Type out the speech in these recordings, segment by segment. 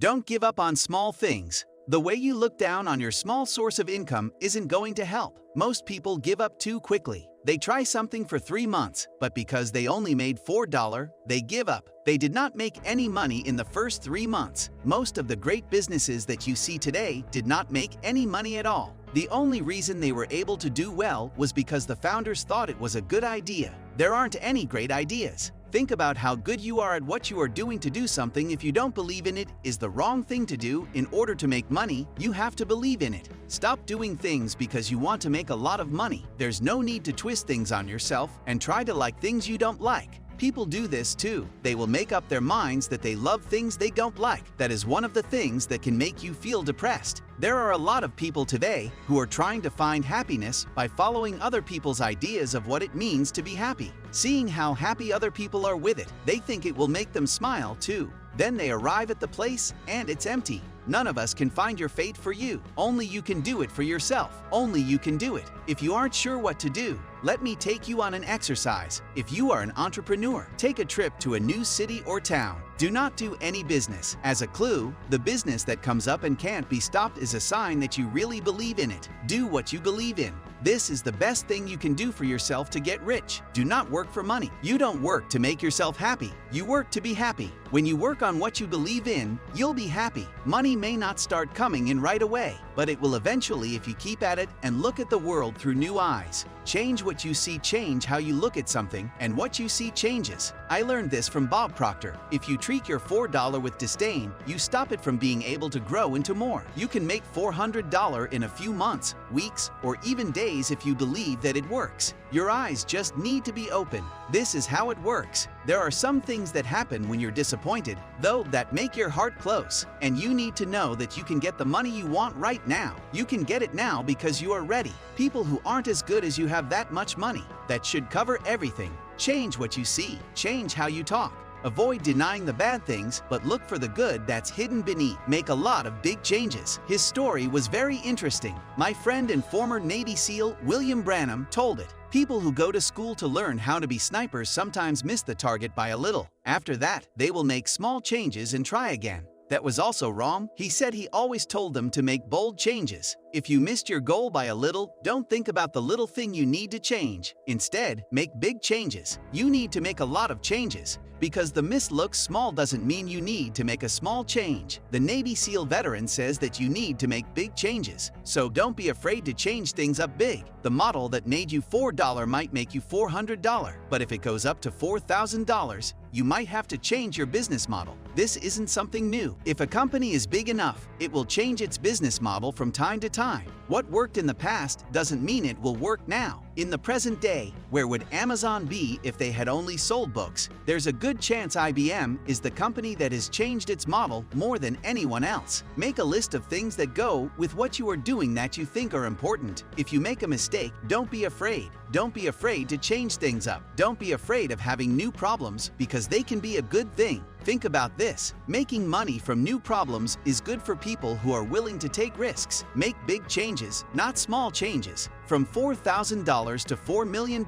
Don't give up on small things. The way you look down on your small source of income isn't going to help. Most people give up too quickly. They try something for 3 months, but because they only made $4, they give up. They did not make any money in the first 3 months. Most of the great businesses that you see today did not make any money at all. The only reason they were able to do well was because the founders thought it was a good idea. There aren't any great ideas. Think about how good you are at what you are doing. To do something if you don't believe in it is the wrong thing to do. In order to make money, you have to believe in it. Stop doing things because you want to make a lot of money. There's no need to twist things on yourself and try to like things you don't like. People do this too. They will make up their minds that they love things they don't like. That is one of the things that can make you feel depressed. There are a lot of people today who are trying to find happiness by following other people's ideas of what it means to be happy. Seeing how happy other people are with it, they think it will make them smile too. Then they arrive at the place and it's empty. None of us can find your fate for you. Only you can do it for yourself. Only you can do it. If you aren't sure what to do, let me take you on an exercise. If you are an entrepreneur, take a trip to a new city or town. Do not do any business. As a clue, the business that comes up and can't be stopped is a sign that you really believe in it. Do what you believe in. This is the best thing you can do for yourself to get rich. Do not work for money. You don't work to make yourself happy. You work to be happy. When you work on what you believe in, you'll be happy. Money may not start coming in right away, but it will eventually if you keep at it and look at the world through new eyes. Change what you see, change how you look at something, and what you see changes. I learned this from Bob Proctor. If you treat your $4 with disdain, you stop it from being able to grow into more. You can make $400 in a few months, weeks, or even days if you believe that it works. Your eyes just need to be open. This is how it works. There are some things that happen when you're disappointed, though, that make your heart close. And you need to know that you can get the money you want right now. You can get it now because you are ready. People who aren't as good as you have that much money. That should cover everything. Change what you see. Change how you talk. Avoid denying the bad things, but look for the good that's hidden beneath. Make a lot of big changes. His story was very interesting. My friend and former Navy SEAL William Branham told it. People who go to school to learn how to be snipers sometimes miss the target by a little. After that, they will make small changes and try again. That was also wrong. He said he always told them to make bold changes. If you missed your goal by a little, don't think about the little thing you need to change. Instead, make big changes. You need to make a lot of changes. Because the miss looks small doesn't mean you need to make a small change. The Navy SEAL veteran says that you need to make big changes. So don't be afraid to change things up big. The model that made you $4 might make you $400. But if it goes up to $4,000, you might have to change your business model. This isn't something new. If a company is big enough, it will change its business model from time to time. What worked in the past doesn't mean it will work now. In the present day, where would Amazon be if they had only sold books? There's a good chance IBM is the company that has changed its model more than anyone else. Make a list of things that go with what you are doing that you think are important. If you make a mistake, don't be afraid. Don't be afraid to change things up. Don't be afraid of having new problems because they can be a good thing. Think about this. Making money from new problems is good for people who are willing to take risks. Make big changes, not small changes. From $4,000 to $4 million,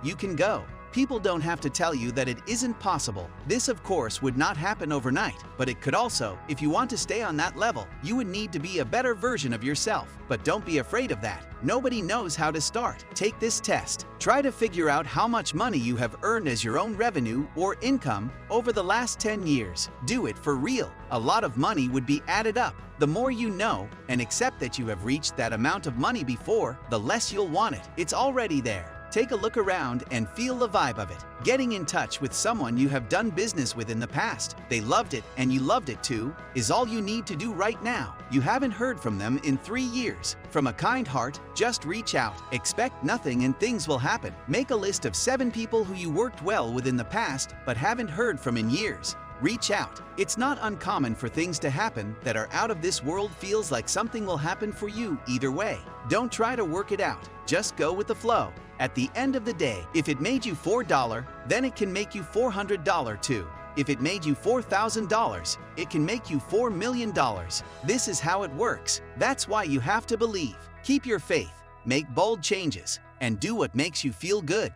you can go. People don't have to tell you that it isn't possible. This, of course, would not happen overnight, but it could also. If you want to stay on that level, you would need to be a better version of yourself. But don't be afraid of that. Nobody knows how to start. Take this test. Try to figure out how much money you have earned as your own revenue or income over the last 10 years. Do it for real. A lot of money would be added up. The more you know and accept that you have reached that amount of money before, the less you'll want it. It's already there. Take a look around and feel the vibe of it. Getting in touch with someone you have done business with in the past, they loved it and you loved it too, is all you need to do right now. You haven't heard from them in 3 years. From a kind heart, just reach out. Expect nothing and things will happen. Make a list of 7 people who you worked well with in the past but haven't heard from in years. Reach out. It's not uncommon for things to happen that are out of this world. Feels like something will happen for you either way. Don't try to work it out. Just go with the flow. At the end of the day, if it made you $4, then it can make you $400 too. If it made you $4,000, it can make you $4 million. This is how it works. That's why you have to believe. Keep your faith, make bold changes, and do what makes you feel good.